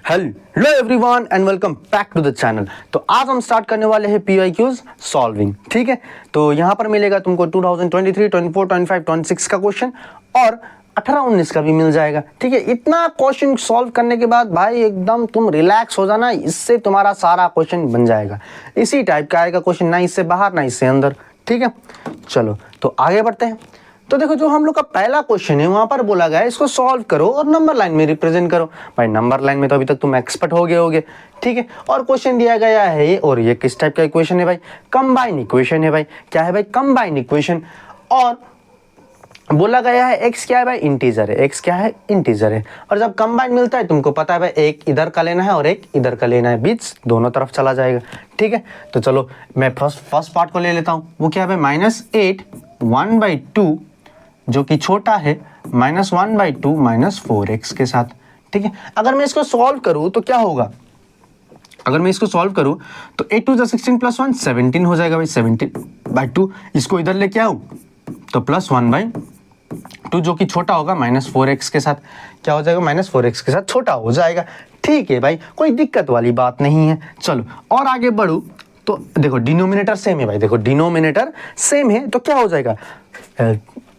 Hello everyone and welcome back to the channel. तो आज हम स्टार्ट करने वाले हैं PYQs सॉल्विंग। ठीक है, तो यहाँ पर मिलेगा तुमको 2023, 24, 25, 26 का क्वेश्चन और 18-19 का भी मिल जाएगा। ठीक है, इतना क्वेश्चन सॉल्व करने के बाद भाई एकदम तुम रिलैक्स हो जाना, इससे तुम्हारा सारा क्वेश्चन बन जाएगा। इसी टाइप का आएगा क्वेश्चन, ना इससे बाहर ना इससे अंदर। ठीक है, चलो तो आगे बढ़ते हैं। तो देखो, जो हम लोग का पहला क्वेश्चन है वहां पर बोला गया है इसको सॉल्व करो और नंबर लाइन में रिप्रेजेंट करो। भाई नंबर लाइन में तो अभी तक तुम एक्सपर्ट हो गए होगे। ठीक है, और क्वेश्चन दिया गया है और ये किस टाइप का इक्वेशन है भाई? कंबाइन इक्वेशन है भाई। क्या है भाई? Combine equation. और बोला गया है x क्या है भाई? इंटीजर है। x क्या है? इंटीजर है। और जब कंबाइन मिलता है तुमको पता है भाई, एक इधर का लेना है और एक इधर का लेना है, बीच दोनों तरफ चला जाएगा। ठीक है, तो चलो मैं फर्स्ट पार्ट को ले लेता हूं। वो क्या है भाई? -8 1/2 जो कि छोटा है -1/2 -4x के साथ। ठीक है, अगर मैं इसको सॉल्व करूं तो क्या होगा? अगर मैं इसको सॉल्व करूं तो 8 2 16 + 1 17 हो जाएगा भाई। 17/2 इसको इधर लेके आऊं तो +1/2 जो कि छोटा होगा -4x के साथ। क्या हो जाएगा? -4x के साथ छोटा हो जाएगा। ठीक है भाई, कोई दिक्कत वाली बात नहीं है। चलो और आगे बढ़ू तो देखो डिनोमिनेटर सेम है भाई। देखो डिनोमिनेटर सेम है तो क्या हो जाएगा?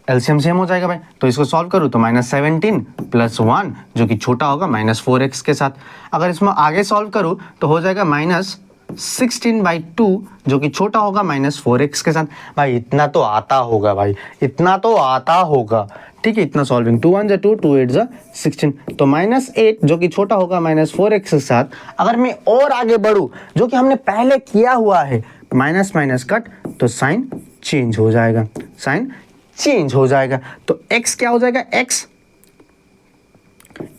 एलसीएम सेम हो जाएगा भाई। तो इसको सॉल्व करूँ तो -17 + 1 जो कि छोटा होगा -4x के साथ। अगर इसमें आगे सॉल्व करूँ तो हो जाएगा -16/2 जो कि छोटा होगा -4x के साथ। भाई इतना तो आता होगा भाई, इतना तो आता होगा। ठीक है, इतना सॉल्विंग 2 1 2 2 8 16 तो -8 जो कि छोटा होगा -4x के साथ। अगर मैं और आगे बढ़ूँ जो कि हमने पहले किया हुआ है, माइनस माइनस कट तो साइन चेंज हो जाएगा, साइन चेंज हो जाएगा। तो x क्या हो जाएगा? x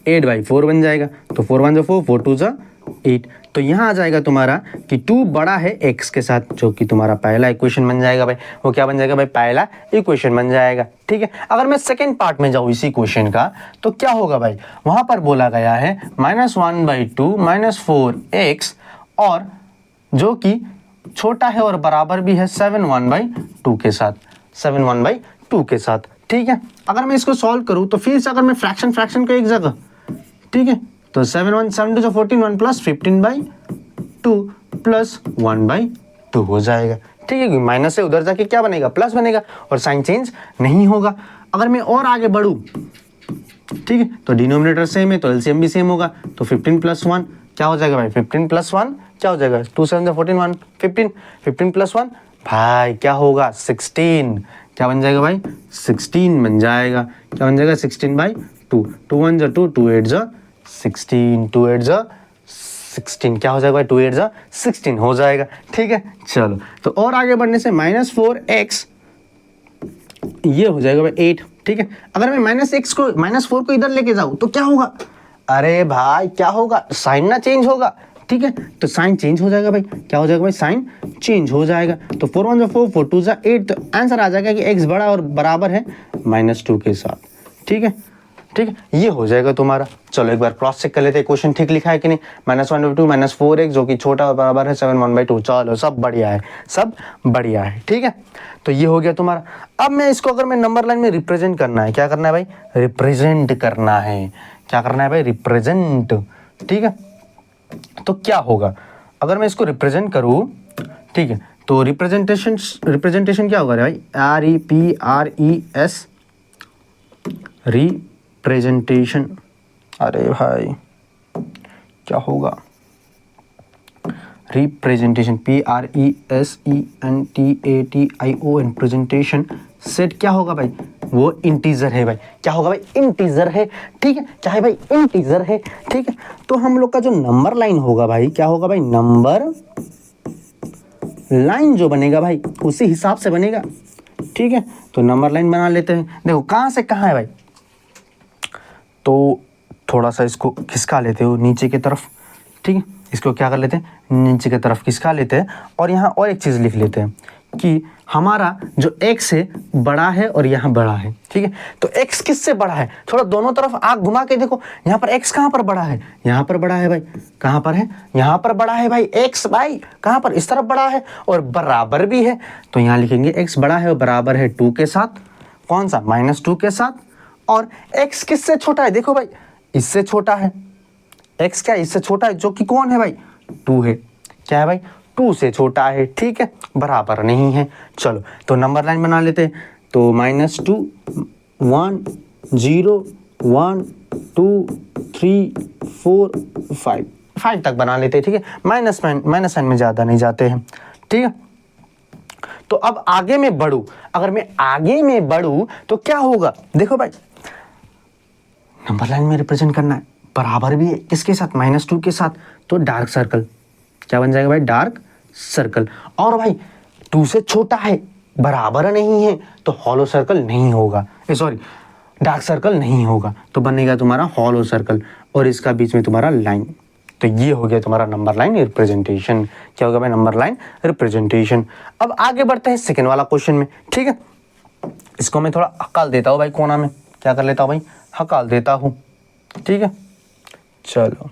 8/4 बन जाएगा। तो 4 1 4 4 2 8। तो यहाँ आ जाएगा तुम्हारा कि 2 बड़ा है x के साथ, जो कि तुम्हारा पहला इक्वेशन बन जाएगा भाई। वो क्या बन जाएगा भाई? पहला इक्वेशन बन जाएगा। ठीक है, अगर मैं सेकेंड पार्ट में जाऊँ इसी क्वेश्चन का तो क्या होगा भाई? वहां पर बोला गया है -1/2 -4x और जो कि छोटा है और बराबर भी है 7 1/2 के साथ, 7 1/2 के साथ। ठीक है, अगर मैं इसको सॉल्व करूं तो फिर से अगर मैं फ्रैक्शन को एक जगह, ठीक है, तो 7 1 7 2 14 1 + 15/2 + 1/2 हो जाएगा। ठीक है, माइनस से उधर जाके क्या बनेगा? प्लस बनेगा और साइन चेंज नहीं होगा। अगर मैं और आगे बढ़ूं, ठीक है, तो डिनोमिनेटर सेम है तो एलसीएम भी सेम होगा। तो 15 + 1 क्या हो जाएगा भाई? 15 + 1 क्या हो जाएगा? 2 7 14 1 15 15 + 1 भाई क्या होगा? 16। क्या बन जाएगा भाई? 16 बन जाएगा। क्या बन जाएगा? 16/2 2 1 2 2 8 16 2 8 16 क्या हो जाएगा भाई? 2 8 16 हो जाएगा। ठीक है, चलो तो और आगे बढ़ने से -4x ये हो जाएगा भाई 8। ठीक है, अगर मैं -4 को इधर लेके जाऊं तो क्या होगा? अरे भाई क्या होगा? साइन ना चेंज होगा। ठीक है, तो साइन चेंज हो जाएगा भाई। क्या हो जाएगा भाई? साइन चेंज हो जाएगा। तो 4 1 4 4 2 8 तो आंसर आ जाएगा कि x बड़ा और बराबर है -2 के साथ। ठीक है, ठीक है, ये हो जाएगा तुम्हारा। चलो एक बार क्रॉस चेक कर लेते हैं क्वेश्चन ठीक लिखा है कि नहीं। -1/2 -4x जो कि छोटा और बराबर है 7 1/2। चलो सब बढ़िया है, सब बढ़िया है। ठीक है, तो ये हो गया तुम्हारा। अब मैं इसको अगर मैं नंबर लाइन में रिप्रेजेंट करना है, क्या करना है भाई? रिप्रेजेंट करना है। क्या करना है भाई? रिप्रेजेंट। ठीक है, तो क्या होगा अगर मैं इसको रिप्रेजेंट करूं? ठीक है, तो रिप्रेजेंटेशन क्या होगा भाई? REPRES representation. अरे भाई क्या होगा? रिप्रेजेंटेशन PRESENTATION प्रेजेंटेशन सेट क्या होगा भाई? वो इंटीजर है भाई। क्या होगा भाई? इंटीजर है। ठीक है, क्या है भाई? इंटीजर है। ठीक है, तो हम लोग का जो नंबर लाइन होगा भाई, क्या होगा भाई? नंबर लाइन जो बनेगा भाई उसी हिसाब से बनेगा। ठीक है, तो नंबर लाइन बना लेते हैं। देखो कहां से कहां है भाई, तो थोड़ा सा इसको खिसका लेते हो नीचे की तरफ। ठीक है, इसको क्या कर लेते हैं? नीचे की तरफ खिसका लेते हैं और यहाँ और एक चीज़ लिख लेते हैं कि हमारा जो x है बड़ा है और यहाँ बड़ा है। ठीक है, तो x किससे बड़ा है? थोड़ा दोनों तरफ आँख घुमा के देखो, यहाँ पर x कहाँ पर बड़ा है? यहाँ पर बड़ा है भाई। कहाँ पर है? यहाँ पर बड़ा है भाई। x भाई कहाँ पर? इस तरफ बड़ा है और बराबर भी है। तो यहाँ लिखेंगे x बड़ा है और बराबर है 2 के साथ। कौन सा? -2 के साथ। और x किससे छोटा है? देखो भाई इससे छोटा है। x क्या है, इससे छोटा है, जो कि कौन है भाई, 2 है। क्या है भाई, 2 से छोटा है, ठीक है, बराबर नहीं है। चलो तो नंबर लाइन बना लेते हैं। तो -2 1 0 1 2 3 4 5 तक बना लेते हैं, ठीक है। माइनस साइन में ज़्यादा नहीं जाते हैं, ठीक है। तो अब आगे में बढ़ूं, अगर मैं आगे में बढ़ूं तो क्या होगा, देखो भाई नंबर लाइन में रिप्रेजेंट करना है, बराबर भी है किसके साथ, -2 के साथ। तो डार्क सर्कल क्या बन जाएगा भाई, डार्क सर्कल। और भाई 2 से छोटा है, बराबर नहीं है, तो हॉलो सर्कल नहीं होगा, सॉरी डार्क सर्कल नहीं होगा, तो बनेगा तुम्हारा हॉलो सर्कल, और इसका बीच में तुम्हारा लाइन। तो ये हो गया तुम्हारा नंबर लाइन रिप्रेजेंटेशन। क्या होगा भाई, नंबर लाइन रिप्रेजेंटेशन। अब आगे बढ़ते हैं सेकेंड वाला क्वेश्चन में, ठीक है। इसको मैं थोड़ा हकाल देता हूँ भाई, कोना में क्या कर लेता हूँ भाई, हकाल देता हूँ, ठीक है। चलो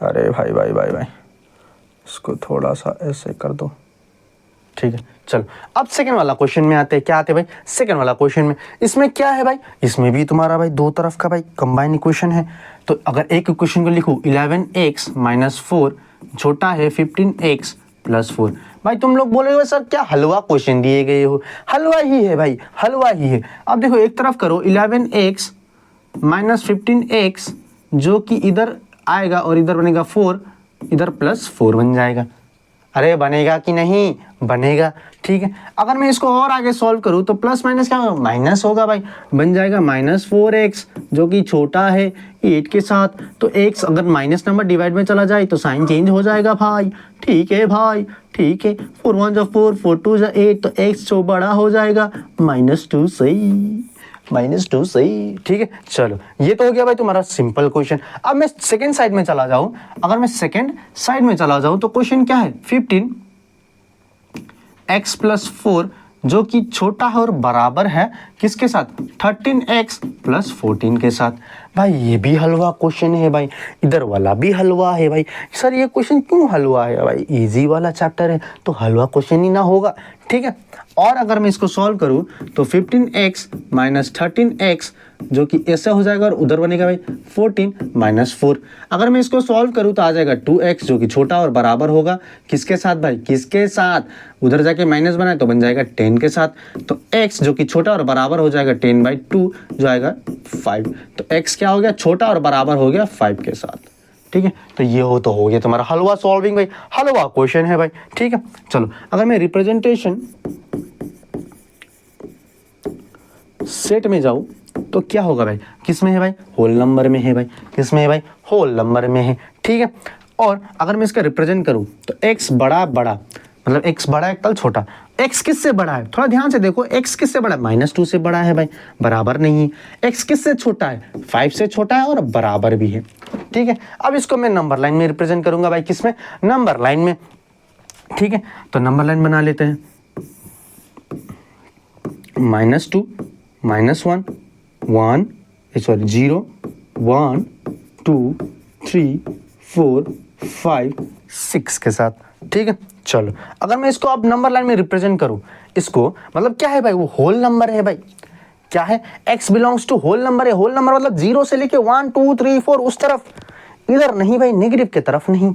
अरे भाई भाई भाई भाई, इसको थोड़ा सा ऐसे कर दो, ठीक है। चलो अब सेकंड वाला क्वेश्चन में आते हैं। क्या आते हैं भाई, सेकंड वाला क्वेश्चन में, इसमें क्या है भाई, इसमें भी तुम्हारा भाई दो तरफ का भाई कंबाइन इक्वेशन है। तो अगर एक इक्वेशन को लिखूं 11x - 4 छोटा है 15x + 4, भाई तुम लोग बोलोगे सर क्या हलवा क्वेश्चन दिए गए हो, हलवा ही है भाई, हलवा ही है। अब देखो एक तरफ करो 11x - 15x, जो कि इधर आएगा और इधर बनेगा 4, इधर +4 बन जाएगा। अरे बनेगा कि नहीं, बनेगा, ठीक है। अगर मैं इसको और आगे सॉल्व करूं तो प्लस माइनस क्या होगा, माइनस होगा भाई, बन जाएगा -4x, जो कि छोटा है 8 के साथ। तो x अगर माइनस नंबर डिवाइड में चला जाए तो साइन चेंज हो जाएगा भाई, ठीक है भाई, ठीक है। 4 1 = 4, 4 2 = 8, तो x जो बड़ा हो जाएगा -2 सही, -2 सही, ठीक है। चलो ये तो हो गया भाई तुम्हारा सिंपल क्वेश्चन। अब मैं सेकंड साइड में चला जाऊं, अगर मैं सेकंड साइड में चला जाऊं तो क्वेश्चन क्या है, 15x + 4, जो कि छोटा है और बराबर है किसके साथ, 13x + 14 के साथ। भाई ये भी हलवा क्वेश्चन है भाई, इधर वाला भी हलवा है भाई। सर ये क्वेश्चन क्यों हलवा है भाई, इजी वाला चैप्टर है तो हलवा क्वेश्चन ही ना होगा, ठीक है। और अगर मैं इसको सॉल्व करूं तो 15x - 13x, जो कि ऐसा हो जाएगा और उधर बनेगा भाई 14 - 4। अगर मैं इसको सॉल्व करूं तो आ जाएगा 2x, जो कि छोटा और बराबर होगा किसके साथ भाई, किसके साथ, उधर जाके माइनस बनाए तो बन जाएगा 10 के साथ। तो x जो कि छोटा और बराबर हो जाएगा 10/2, जो आएगा 5। तो x क्या हो गया, छोटा और बराबर हो गया 5 के साथ, ठीक है। तो ये तो हो गया तुम्हारा हलवा सॉल्विंग भाई, हलवा क्वेश्चन है भाई, ठीक है। चलो अगर मैं रिप्रेजेंटेशन सेट में जाऊं तो क्या होगा भाई, किस में है भाई, होल नंबर में है भाई, किस में है भाई, होल नंबर में है, ठीक है। और अगर मैं इसका रिप्रेजेंट करूं तो x बड़ा मतलब x बड़ा एक तल छोटा, x किससे बड़ा है, थोड़ा ध्यान से देखो, x किससे बड़ा है, -2 से बड़ा है भाई, बराबर नहीं है। x किससे छोटा है, 5 से छोटा है और बराबर भी है, ठीक है। अब इसको मैं नंबर लाइन में रिप्रेजेंट करूंगा भाई, किसमें, नंबर लाइन में, ठीक है। तो नंबर लाइन बना लेते हैं, -2 -1 1 0 1 2 3 4 5 6 के साथ, ठीक है। चलो अगर मैं इसको अब नंबर लाइन में रिप्रेजेंट करूं, इसको मतलब क्या है भाई, वो होल नंबर है भाई, क्या है, x belongs to whole number है। होल नंबर मतलब 0 से लेके 1 2 3 4 उस तरफ, इधर नहीं भाई, नेगेटिव के तरफ नहीं।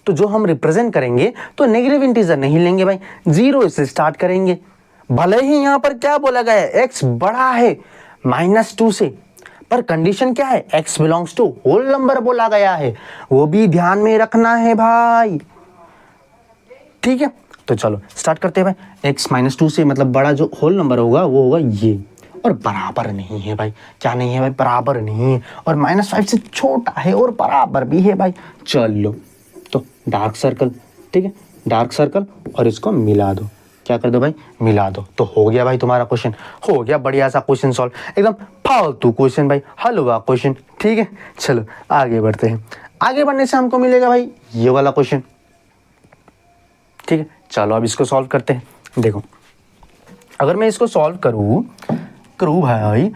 तो जो हम रिप्रेजेंट करेंगे तो नेगेटिव इंटीजर नहीं लेंगे भाई, 0 से स्टार्ट करेंगे। भले ही यहां पर क्या बोला गया है, x बड़ा है -2 से, पर कंडीशन क्या है, x belongs to whole number बोला गया है, वो भी ध्यान में रखना है भाई, ठीक है। तो चलो स्टार्ट करते हैं भाई, x -2 से मतलब बड़ा जो होल नंबर होगा वो होगा ये, और बराबर नहीं है भाई, क्या नहीं है भाई, बराबर नहीं है, और -5 से छोटा है और बराबर भी है भाई। चलो तो डार्क सर्कल, ठीक है, डार्क सर्कल, और इसको मिला दो, क्या कर दो भाई, मिला दो। तो हो गया भाई तुम्हारा क्वेश्चन, हो गया बढ़िया सा क्वेश्चन सॉल्व, एकदम फालतू क्वेश्चन भाई, हलवा क्वेश्चन, ठीक है। चलो आगे बढ़ते हैं, आगे बढ़ने से हमको मिलेगा भाई ये वाला क्वेश्चन, ठीक है। चलो अब इसको सॉल्व करते हैं। देखो अगर मैं इसको सॉल्व करूँ भाई,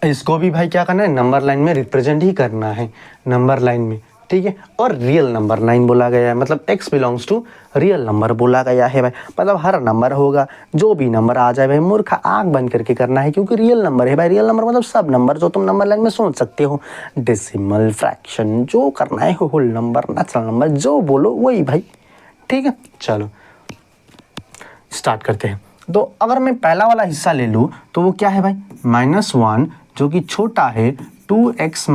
इसको भी भाई क्या करना है, नंबर लाइन में रिप्रेजेंट ही करना है, नंबर लाइन में, ठीक है। और रियल नंबर 9 बोला गया है, मतलब x belongs to real number बोला गया है भाई, मतलब हर नंबर होगा, जो भी नंबर आ जाए भाई मूर्ख आंख बंद करके करना है, क्योंकि रियल नंबर है भाई। रियल नंबर मतलब सब नंबर जो तुम नंबर लाइन में सोच सकते हो, डेसिमल, फ्रैक्शन, जो करना है, होल नंबर, नेचुरल नंबर, जो बोलो वही भाई, ठीक है। चलो स्टार्ट करते हैं। तो अगर मैं पहला वाला हिस्सा ले लूँ तो वो क्या है भाई, -1 जो कि छोटा है 2x -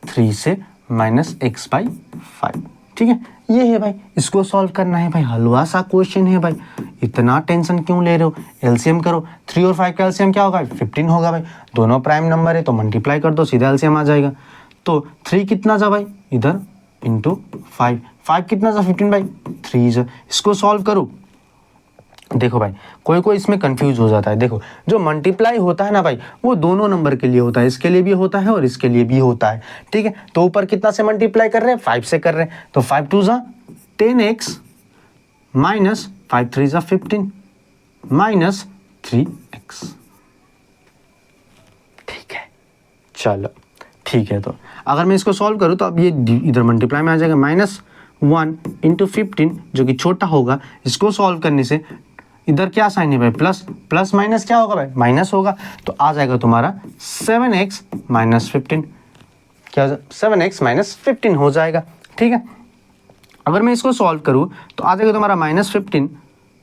3/3 से -x/5, ठीक है। ये है भाई, इसको सॉल्व करना है भाई, हलवा सा क्वेश्चन है भाई, इतना टेंशन क्यों ले रहे हो। एलसीएम करो, 3 और 5 का एलसीएम क्या होगा, 15 होगा भाई। दोनों प्राइम नंबर है तो मल्टीप्लाई कर दो, सीधा एलसीएम आ जाएगा। तो 3 कितना जा भाई इधर इंटू 5 कितना जा 15/3 जा। इसको सॉल्व करो। देखो भाई कोई इसमें कंफ्यूज हो जाता है। देखो जो मल्टीप्लाई होता है ना भाई, वो दोनों नंबर के लिए होता है, इसके लिए भी होता है और इसके लिए भी होता है, ठीक है। तो ऊपर कितना से मल्टीप्लाई कर रहे हैं, 5 से कर रहे हैं, तो 5 2 जा 10x माइनस 5 3 जा 15 माइनस 3x, ठीक है। चलो ठीक है, तो अगर मैं इसको सॉल्व करूँ तो अब ये इधर मल्टीप्लाई में आ जाएगा, -1 × 15 जो कि छोटा होगा। इसको सॉल्व करने से इधर क्या साइन है भाई, प्लस माइनस क्या होगा भाई, माइनस होगा। तो आ जाएगा तुम्हारा 7x - 15, क्या 7x - 15 हो जाएगा, ठीक है। अगर मैं इसको सॉल्व करूँ तो आ जाएगा तुम्हारा -15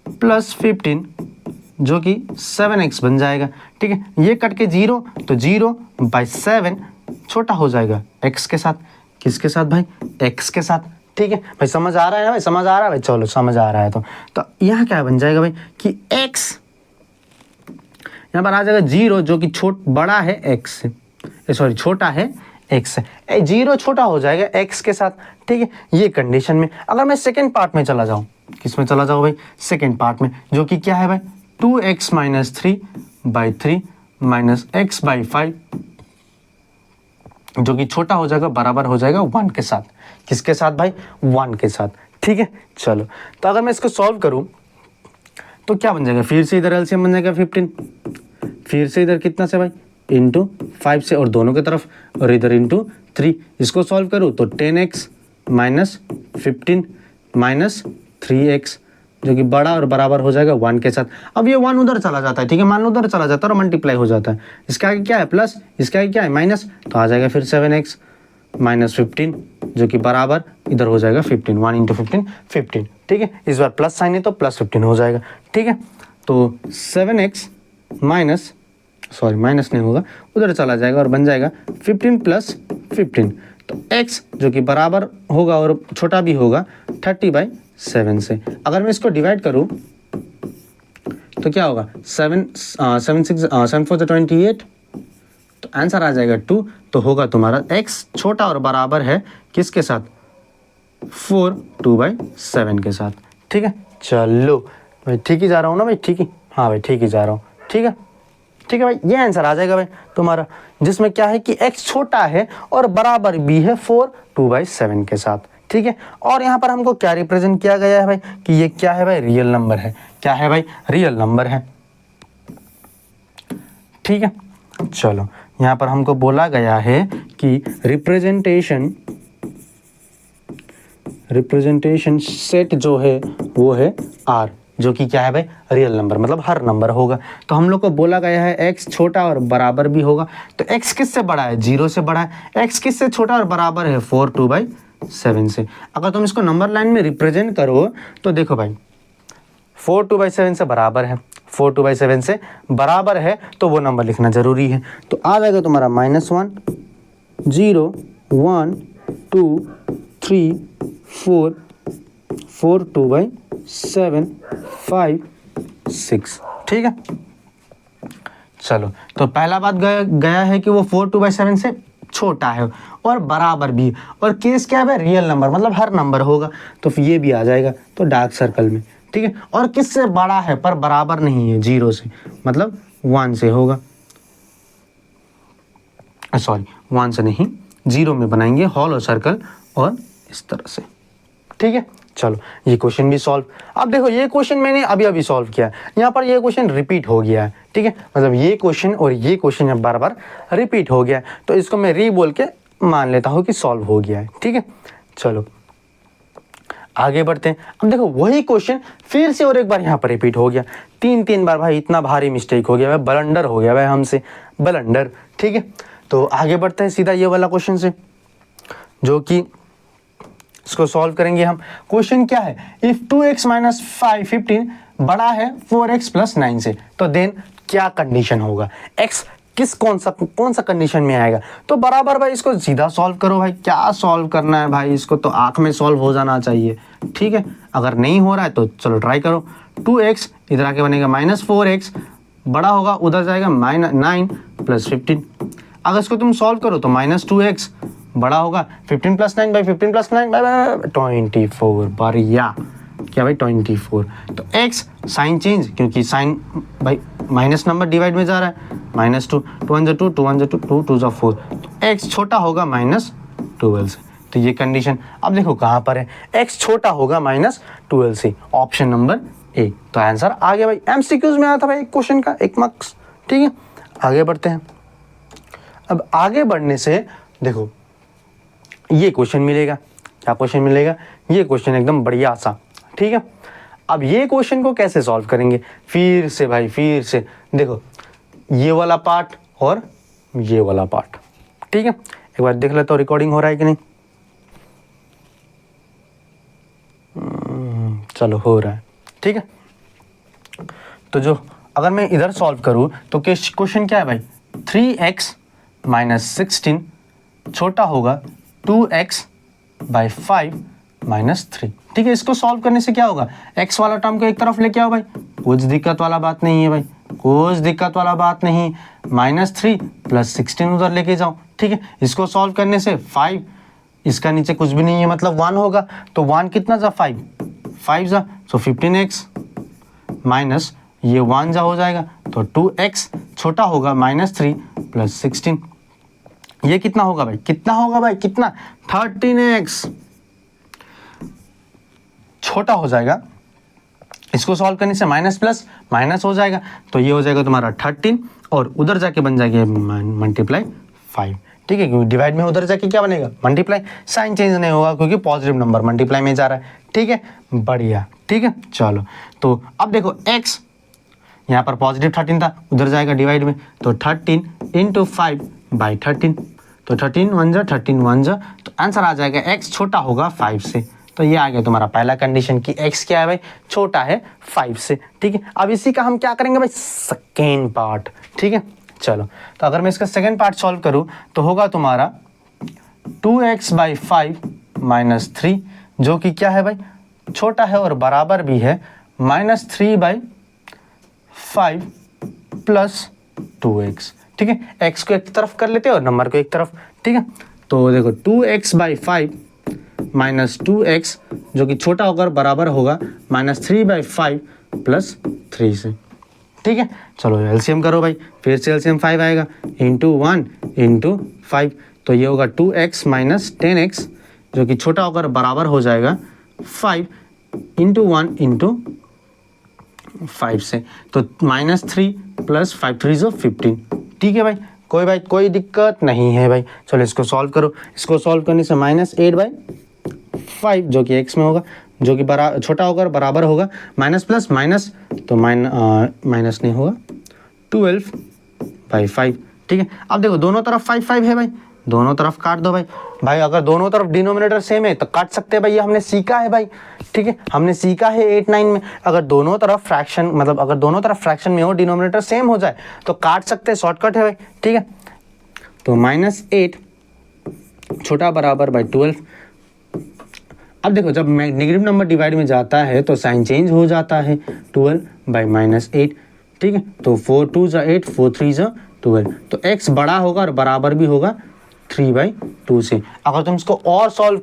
+ 15 जो कि 7x बन जाएगा, ठीक है। ये कट के 0 तो 0/7 छोटा हो जाएगा x के साथ। किसके साथ भाई, x के साथ, ठीक है भाई। समझ आ रहा है ना भाई, समझ आ रहा है भाई, चलो समझ आ रहा है। तो यहाँ क्या बन जाएगा भाई कि x यहाँ पर आ जाएगा 0 जो कि बड़ा है x से, सॉरी छोटा है x से, 0 छोटा हो जाएगा x के साथ, ठीक है। ये कंडीशन में अगर मैं सेकेंड पार्ट में चला जाऊँ, किस में चला जाऊँ भाई, सेकेंड पार्ट में, जो कि क्या है भाई 2x - 3/3 -x/5 जो कि छोटा हो जाएगा, बराबर हो जाएगा 1 के साथ। किसके साथ भाई, 1 के साथ, ठीक है। चलो तो अगर मैं इसको सॉल्व करूं तो क्या बन जाएगा, फिर से इधर एलसीएम बन जाएगा 15, फिर से इधर कितना से भाई इंटू 5 से, और दोनों की तरफ, और इधर इंटू 3। इसको सॉल्व करूं तो 10x - 15 माइनस 3x जो कि बड़ा और बराबर हो जाएगा 1 के साथ। अब ये 1 उधर चला जाता है, ठीक है, मान लो उधर चला जाता है और मल्टीप्लाई हो जाता है। इसका आगे क्या है प्लस, इसका आगे क्या है माइनस, तो आ जाएगा फिर 7x - 15 जो कि बराबर इधर हो जाएगा 15, 1 × 15 15, ठीक है। इस बार प्लस साइन है तो +15 हो जाएगा, ठीक है। तो 7x माइनस नहीं होगा, उधर चला जाएगा और बन जाएगा 15 + 15, तो x जो कि बराबर होगा और छोटा भी होगा 30/7 से। अगर मैं इसको डिवाइड करूं तो क्या होगा, 7 4 28, तो आंसर आ जाएगा 2। तो होगा तुम्हारा x छोटा और बराबर है किसके साथ, 4 2/7 के साथ, ठीक है। चलो भाई ठीक ही जा रहा हूँ ना भाई, ठीक ही, हाँ भाई ठीक ही जा रहा हूँ, ठीक है भाई। ये आंसर आ जाएगा भाई तुम्हारा, जिसमें क्या है कि x छोटा है और बराबर भी है 4 2/7 के साथ, ठीक है। और यहाँ पर हमको क्या रिप्रेजेंट किया गया है भाई कि ये क्या है भाई, रियल नंबर है। क्या है भाई, रियल नंबर है, ठीक है। चलो यहाँ पर हमको बोला गया है कि रिप्रेजेंटेशन सेट जो है वो है R, जो कि क्या है भाई, रियल नंबर, मतलब हर नंबर होगा। तो हम लोग को बोला गया है x छोटा और बराबर भी होगा, तो x किससे बड़ा है, 0 से बड़ा है। x किससे छोटा और बराबर है, 4 2/7 से। अगर तुम इसको नंबर लाइन में रिप्रेजेंट करो तो देखो भाई 4 2/7 से बराबर है, 4 2/7 से बराबर है, तो वो नंबर लिखना जरूरी है। तो आ जाएगा तुम्हारा -1 0 1 2 3 4 4 2/7 5 6, ठीक है। चलो तो पहला बात गया है कि वो 4 2/7 से छोटा है और बराबर भी, और केस क्या है, रियल नंबर, मतलब हर नंबर होगा, तो फिर ये भी आ जाएगा तो डार्क सर्कल में, ठीक है। और किससे बड़ा है पर बराबर नहीं है, 0 से, मतलब 1 से होगा, सॉरी 1 से नहीं, 0 में बनाएंगे हॉलो सर्कल और इस तरह से, ठीक है। चलो ये क्वेश्चन भी सॉल्व। अब देखो ये क्वेश्चन मैंने अभी सॉल्व किया, यहाँ पर ये क्वेश्चन रिपीट हो गया है, ठीक है, मतलब ये क्वेश्चन और ये क्वेश्चन बार बार रिपीट हो गया, तो इसको मैं री बोल के मान लेता हूँ कि सॉल्व हो गया है। ठीक है, चलो आगे बढ़ते हैं। अब देखो वही क्वेश्चन फिर से और एक बार यहाँ पर रिपीट हो गया, 3 बार भाई, इतना भारी मिस्टेक हो गया भाई, ब्लंडर हो गया भाई हमसे, ब्लंडर। ठीक है, तो आगे बढ़ते हैं सीधा ये वाला क्वेश्चन से, जो कि इसको सॉल्व करेंगे हम। क्वेश्चन क्या है, इफ 2x माइनस 15 बड़ा है 4x प्लस 9 से, तो देन क्या कंडीशन होगा, x कौन सा कंडीशन में आएगा। तो बराबर भाई इसको सीधा सॉल्व करो भाई, क्या सॉल्व करना है भाई, इसको तो आंख में सॉल्व हो जाना चाहिए। ठीक है, अगर नहीं हो रहा है तो चलो ट्राई करो। 2x इधर आके बनेगा -4x, बड़ा होगा उधर जाएगा -9 प्लस 15। अगर इसको तुम सॉल्व करो तो -2x बड़ा होगा 15 प्लस 9 बाई 15 प्लस 9 बाई 24, बढ़िया, क्या भाई 24। तो x साइन चेंज, क्योंकि साइन भाई माइनस नंबर डिवाइड में जा रहा है, -2, 2 1 2, 2 1 2, 2 2 4, तो x छोटा होगा -12 से। तो ये कंडीशन अब देखो कहाँ पर है, x छोटा होगा -12 से, ऑप्शन नंबर ए। तो आंसर आ गया भाई, एमसीक्यूज में आया था भाई क्वेश्चन का 1 मार्क्स। ठीक है, आगे बढ़ते हैं। अब आगे बढ़ने से देखो ये क्वेश्चन मिलेगा, क्या क्वेश्चन मिलेगा, ये क्वेश्चन एकदम बढ़िया सा। ठीक है, अब ये क्वेश्चन को कैसे सॉल्व करेंगे, फिर से भाई, फिर से देखो ये वाला पार्ट और ये वाला पार्ट। ठीक है, एक बार देख लेता हूँ रिकॉर्डिंग हो रहा है कि नहीं। चलो हो रहा है। ठीक है, तो जो अगर मैं इधर सॉल्व करूँ तो क्वेश्चन क्या है भाई, 3x माइनस 16 छोटा होगा 2x बाई 5 माइनस 3। ठीक है, इसको सॉल्व करने से क्या होगा, x वाला टर्म को एक तरफ लेके आओ भाई, कुछ दिक्कत वाला बात नहीं है भाई, कुछ दिक्कत वाला बात नहीं। -3 प्लस 16 उधर लेके जाओ। ठीक है, इसको सॉल्व करने से 5, इसका नीचे कुछ भी नहीं है मतलब 1 होगा, तो 1 कितना जा 5 जा, सो 15x माइनस ये 1 जा हो जाएगा, तो 2x छोटा होगा -3 प्लस 16, ये कितना होगा भाई, कितना होगा भाई, कितना 13x छोटा हो जाएगा। इसको सॉल्व करने से माइनस प्लस माइनस हो जाएगा, तो ये हो जाएगा तुम्हारा 13 और उधर जाके बन जाएगा मल्टीप्लाई 5। ठीक है, क्योंकि डिवाइड में उधर जाके क्या बनेगा, मल्टीप्लाई, साइन चेंज नहीं होगा क्योंकि पॉजिटिव नंबर मल्टीप्लाई में जा रहा है। ठीक है, बढ़िया। ठीक है, चलो तो अब देखो x यहाँ पर पॉजिटिव 13 था, उधर जाएगा डिवाइड में, तो 13 इंटू 5 बाई 13, तो 13 1 जा 13 1 जा, तो आंसर आ जाएगा x छोटा होगा 5 से। तो ये आ गया तुम्हारा पहला कंडीशन कि x क्या है भाई, छोटा है 5 से। ठीक है, अब इसी का हम क्या करेंगे भाई, सेकेंड पार्ट। ठीक है, चलो तो अगर मैं इसका सेकेंड पार्ट सॉल्व करूँ तो होगा तुम्हारा 2x बाई 5 माइनस 3, जो कि क्या है भाई, छोटा है और बराबर भी है -3 बाई 5 प्लस 2x। ठीक है, x को एक तरफ कर लेते हैं और नंबर को एक तरफ। ठीक है, तो देखो 2x बाई 5 माइनस 2x, जो कि छोटा होकर बराबर होगा -3 बाई 5 प्लस 3 से। ठीक है, चलो एलसीएम करो भाई, फिर से एलसीएम 5 आएगा, इंटू 1 इंटू 5, तो ये होगा 2x माइनस 10x, जो कि छोटा होकर बराबर हो जाएगा 5 इंटू 1 इंटू 5 से, तो -3 प्लस 5 3 जो 15। ठीक है भाई, कोई दिक्कत नहीं है भाई। चलो इसको सॉल्व करो, इसको सॉल्व करने से -8 बाई 5 जो कि x में होगा, जो कि छोटा होकर बराबर होगा, माइनस प्लस माइनस, तो माइनस नहीं होगा, 12 बाई 5। ठीक है, अब देखो दोनों तरफ 5 5 है भाई, दोनों तरफ काट दो भाई अगर दोनों तरफ डिनोमिनेटर सेम है तो काट सकते हैं भाई, ये हमने सीखा है भाई। ठीक है, हमने सीखा है 8 9 में, अगर दोनों तरफ फ्रैक्शन मतलब अगर दोनों तरफ फ्रैक्शन में हो, डिनोमिनेटर सेम हो जाए तो काट सकते हैं, शॉर्टकट है भाई। ठीक है, तो -8 छोटा बराबर बाई 12। अब देखो जब नेगेटिव नंबर डिवाइड में जाता है तो साइन चेंज हो जाता है, 12 बाई -8। ठीक है, तो 4 2 जा 8, 4 3 जा 12, तो x बड़ा होगा और बराबर भी होगा 3/2 से। अगर तुम इसको और सॉल्व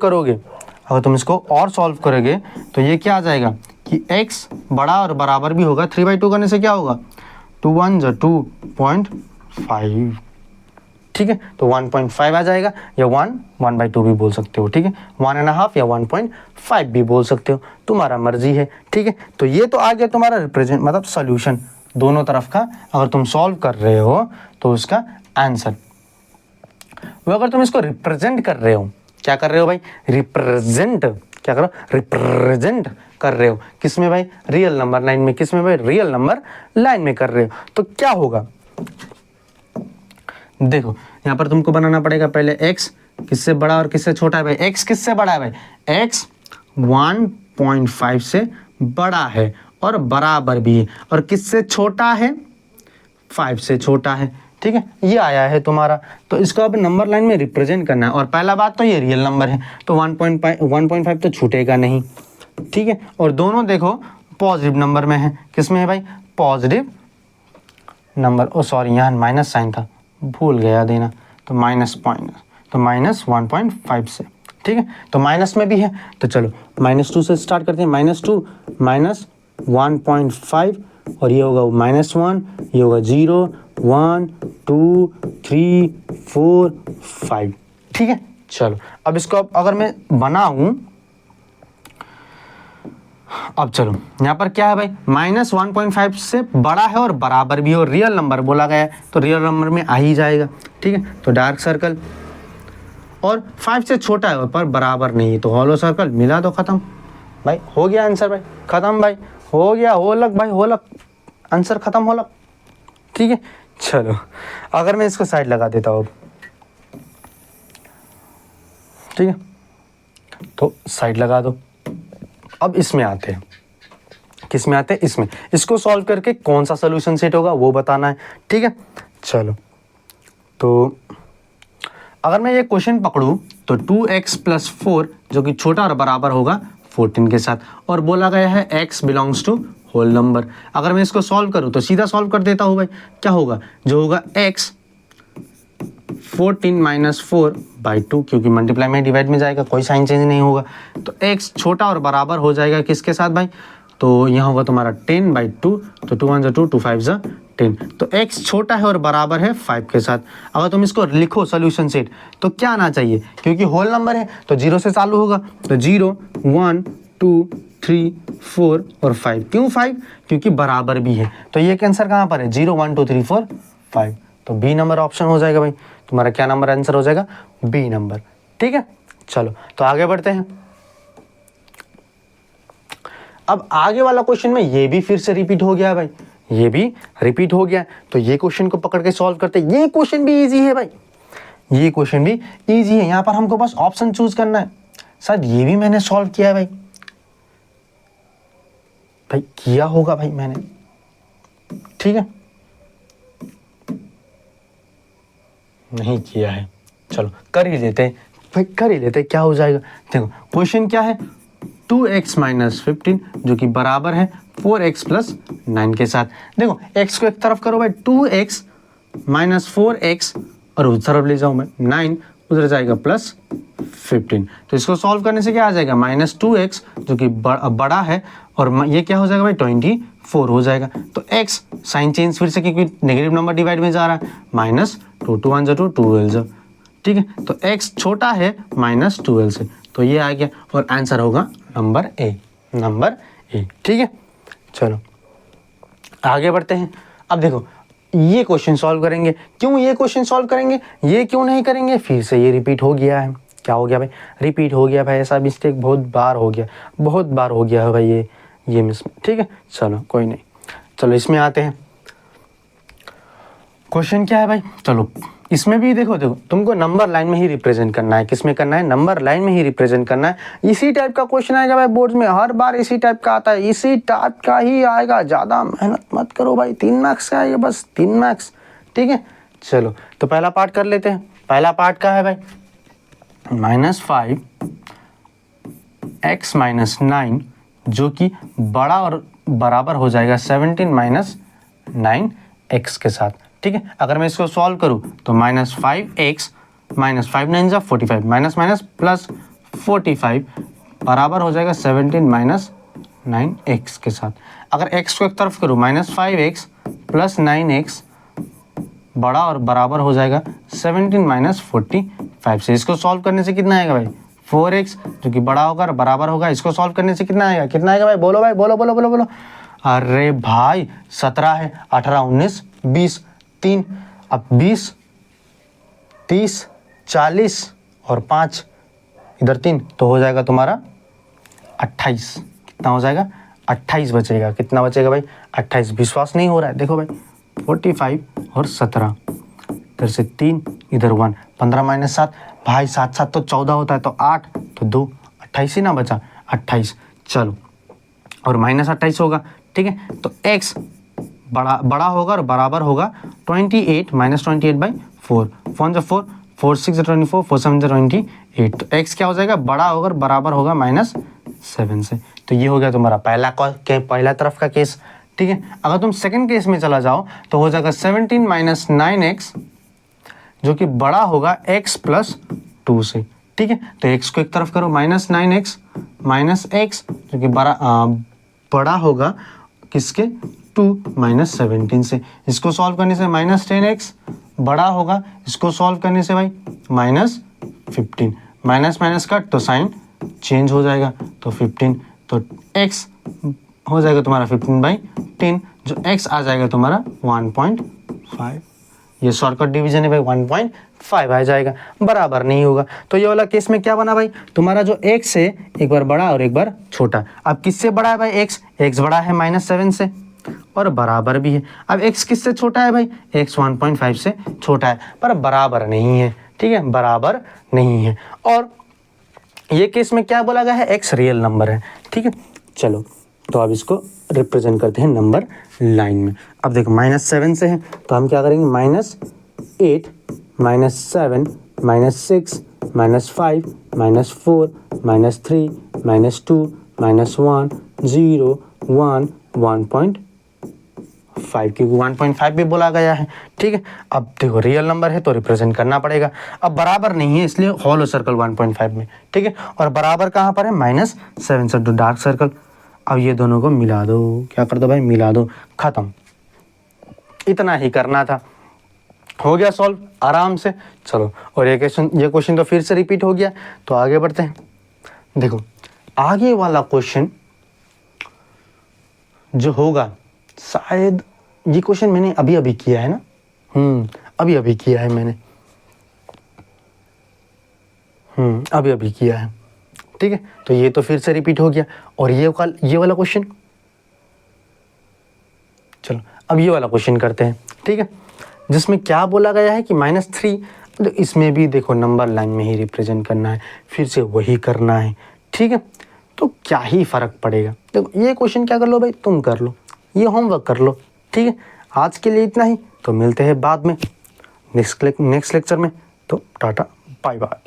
करोगे तो ये क्या आ जाएगा कि x बड़ा और बराबर भी होगा, 3/2 करने से क्या होगा, 2 1 जा 2.5। ठीक है, तो 1.5 आ जाएगा, या 1/2 भी बोल सकते हो। ठीक है, 1.5 या 1.5 भी बोल सकते हो, तुम्हारा मर्जी है। ठीक है, तो ये तो आ गया तुम्हारा रिप्रेजेंट मतलब सोल्यूशन दोनों तरफ का, अगर तुम सॉल्व कर रहे हो तो उसका आंसर। वो अगर तुम इसको रिप्रेजेंट कर रहे हो, क्या कर रहे हो भाई, रिप्रेजेंट, क्या करो, रिप्रेजेंट कर रहे हो किस में भाई, रियल नंबर लाइन में, किस में भाई, रियल नंबर लाइन में कर रहे हो, तो क्या होगा, देखो यहाँ पर तुमको बनाना पड़ेगा पहले x किससे बड़ा और किससे छोटा है भाई, x किससे बड़ा है भाई, x 1.5 से बड़ा है और बराबर भी है, और किससे छोटा है, 5 से छोटा है, ठीक है, ये आया है तुम्हारा। तो इसको अब नंबर लाइन में रिप्रेजेंट करना है, और पहला बात तो ये रियल नंबर है तो 1.5 तो छूटेगा नहीं, ठीक है, और दोनों देखो पॉजिटिव नंबर में है, किस में है भाई, पॉजिटिव नंबर, ओ सॉरी यहाँ माइनस साइन था, भूल गया देना, तो माइनस पॉइंट, तो माइनस 1.5 से, ठीक है, तो माइनस में भी है, तो चलो -2 से स्टार्ट करते हैं, -2 माइनस 1.5, और ये होगा -1, ये होगा 0, 1, 2, 3, 4, 5, ठीक है। चलो अब इसको अगर मैं बनाऊं, अब चलो यहाँ पर क्या है भाई, -1.5 से बड़ा है और बराबर भी है, और रियल नंबर बोला गया है तो रियल नंबर में आ ही जाएगा, ठीक है, तो डार्क सर्कल, और 5 से छोटा है पर बराबर नहीं, तो हॉलो सर्कल, मिला दो, खत्म भाई, हो गया आंसर भाई, खत्म भाई, हो गया, होलक भाई, होलक, आंसर खत्म होलक, ठीक है। चलो अगर मैं इसको साइड लगा देता हूँ, ठीक है, तो साइड लगा दो। अब इसमें आते हैं, किस में आते हैं, इसमें, इसको सॉल्व करके कौन सा सोल्यूशन सेट होगा वो बताना है, ठीक है। चलो तो अगर मैं ये क्वेश्चन पकड़ूं तो 2x + 4 जो कि छोटा और बराबर होगा 14 के साथ, और बोला गया है x belongs to whole number. अगर मैं इसको सॉल्व करूं तो सीधा सॉल्व कर देता हूं भाई, क्या होगा, जो होगा x 14 - 4/2, क्योंकि मल्टीप्लाई में डिवाइड में जाएगा, कोई साइन चेंज नहीं होगा, तो x छोटा और बराबर हो जाएगा किसके साथ भाई, तो यहाँ होगा तुम्हारा 10/2, तो 2 1 2 2 5 10, तो x छोटा है और बराबर है 5 के साथ। अगर तुम इसको लिखो सोल्यूशन सेट तो क्या आना चाहिए, क्योंकि होल नंबर है तो 0 से चालू होगा, तो 0 1 2 3 4 और 5, क्यों 5, क्योंकि बराबर भी है, तो ये आंसर कहाँ पर है, 0 1 2 3 4 5, तो बी नंबर ऑप्शन हो जाएगा भाई, तुम्हारा क्या नंबर आंसर हो जाएगा, बी नंबर, ठीक है। चलो तो आगे बढ़ते हैं। अब आगे वाला क्वेश्चन में ये भी फिर से रिपीट हो गया भाई, ये भी रिपीट हो गया, तो ये क्वेश्चन को पकड़ के सॉल्व करते हैं। ये क्वेश्चन भी इजी है भाई, ये क्वेश्चन भी इजी है, यहाँ पर हमको बस ऑप्शन चूज करना है। सर ये भी मैंने सॉल्व किया है भाई, भाई किया होगा भाई मैंने, ठीक है, नहीं किया है, चलो कर ही लेते हैं भाई, कर ही लेते हैं, क्या हो जाएगा। देखो क्वेश्चन क्या है, 2x - 15 जो कि बराबर है 4x + 9 के साथ। देखो x को एक तरफ करो भाई, 2x - 4x, और उस तरफ ले जाऊं मैं 9, उधर जाएगा +15, तो इसको सॉल्व करने से क्या आ जाएगा, -2x जो कि बड़ा है, और ये क्या हो जाएगा भाई, 24 हो जाएगा, तो x साइन चेंज फिर से, क्योंकि नेगेटिव नंबर डिवाइड में जा रहा है, -2 2 1 2 12, ठीक है, तो x छोटा है -12 से, तो ये आ गया, और आंसर होगा नंबर ए, नंबर ए, ठीक है। चलो आगे बढ़ते हैं। अब देखो ये क्वेश्चन सॉल्व करेंगे, क्यों ये क्वेश्चन सॉल्व करेंगे, ये क्यों नहीं करेंगे, फिर से ये रिपीट हो गया है, क्या हो गया भाई, रिपीट हो गया भाई, ऐसा मिस्टेक बहुत बार हो गया, बहुत बार हो गया है भाई ये मिस, ठीक है। चलो कोई नहीं, चलो इसमें आते हैं। क्वेश्चन क्या है भाई, चलो इसमें भी देखो तुमको नंबर लाइन में ही रिप्रेजेंट करना है, किसमें करना है, नंबर लाइन में ही रिप्रेजेंट करना है। इसी टाइप का क्वेश्चन आएगा भाई बोर्ड में, हर बार इसी टाइप का आता है, इसी टाइप का ही आएगा, ज़्यादा मेहनत मत करो भाई, 3 मार्क्स का आएगा, बस 3 मार्क्स, ठीक है। चलो तो पहला पार्ट कर लेते हैं। पहला पार्ट का है भाई, -5 x - 9 जो कि बड़ा और बराबर हो जाएगा 17 - 9x के साथ, ठीक है। अगर मैं इसको सॉल्व करूं तो -5x -5 9 जा 45, माइनस माइनस प्लस 45 बराबर हो जाएगा 17 - 9x के साथ। अगर x को एक तरफ करूं, -5x + 9x बड़ा और बराबर हो जाएगा 17 - 45 से। इसको सॉल्व करने से कितना आएगा भाई, 4x जो कि बड़ा होगा और बराबर होगा। इसको सॉल्व करने से कितना आएगा, कितना आएगा भाई, बोलो भाई, बोलो बोलो बोलो बोलो। अरे भाई 17 है, 18 19 20 3, अब 20 30 40 और 5 इधर 3 तो हो जाएगा तुम्हारा 28। कितना हो जाएगा? 28 बचेगा। कितना बचेगा भाई? 28। विश्वास नहीं हो रहा है? देखो भाई 45 और 17, इधर से 3 इधर 1, 15 माइनस 7 भाई 7 7 तो 14 होता है, तो 8 तो 2, 28 ही ना बचा, 28। चलो और माइनस 28 होगा, ठीक है। तो x बड़ा होगा और बराबर होगा 28 माइनस 28/4, 4 4 4 6 24 4 7 28। तो x क्या हो जाएगा? बड़ा होगा और बराबर होगा -7 से। तो ये हो गया तुम्हारा पहला तरफ का केस, ठीक है। अगर तुम सेकंड केस में चला जाओ तो हो जाएगा 17 माइनस 9x, जो कि बड़ा होगा x प्लस 2 से, ठीक है। तो x को एक तरफ करो, -9x माइनस x, जो कि बड़ा होगा किसके? 2 माइनस 17 से। इसको सॉल्व करने से -10x बड़ा होगा, इसको सॉल्व करने से भाई -15, माइनस माइनस कट तो साइन चेंज हो जाएगा, तो 15, तो x हो जाएगा तुम्हारा 15/10, जो x आ जाएगा तुम्हारा 1.5। ये शॉर्टकट डिवीजन है भाई, 1.5 आ जाएगा, बराबर नहीं होगा। तो ये वाला केस में क्या बना भाई? तुम्हारा जो x है एक बार बड़ा और एक बार छोटा। अब किससे बड़ा है भाई? x बड़ा है -7 से और बराबर भी है। अब x किससे छोटा है भाई? x 1.5 से छोटा है, पर बराबर नहीं है, ठीक है, बराबर नहीं है। और ये केस में क्या बोला गया है? x रियल नंबर है, ठीक है। चलो तो अब इसको रिप्रेजेंट करते हैं नंबर लाइन में। अब देखो -7 से है तो हम क्या करेंगे? -8 -7 -6 -5 -4 -3 -2 -1 0 1 1.5, क्योंकि 1.5 भी बोला गया है, ठीक है। अब देखो रियल नंबर है तो रिप्रेजेंट करना पड़ेगा। अब बराबर नहीं है इसलिए होलो सर्कल 1.5 में, ठीक है। और बराबर कहाँ पर है? -7 से, तो डार्क सर्कल। अब ये दोनों को मिला दो, क्या कर दो भाई? मिला दो, खत्म। इतना ही करना था, हो गया सॉल्व आराम से। चलो और ये क्वेश्चन तो फिर से रिपीट हो गया, तो आगे बढ़ते हैं। देखो आगे वाला क्वेश्चन जो होगा, शायद ये क्वेश्चन मैंने अभी किया है ना, अभी किया है मैंने, अभी किया है, ठीक है। तो ये तो फिर से रिपीट हो गया। और ये वाला क्वेश्चन, चलो अब ये वाला क्वेश्चन करते हैं, ठीक है, जिसमें क्या बोला गया है कि -3, तो इसमें भी देखो नंबर लाइन में ही रिप्रेजेंट करना है, फिर से वही करना है, ठीक है। तो क्या ही फर्क पड़ेगा? देखो ये क्वेश्चन क्या कर लो भाई, तुम कर लो, ये होमवर्क कर लो, ठीक है। आज के लिए इतना ही, तो मिलते हैं बाद में नेक्स्ट लेक्चर में। तो टाटा बाय बाय।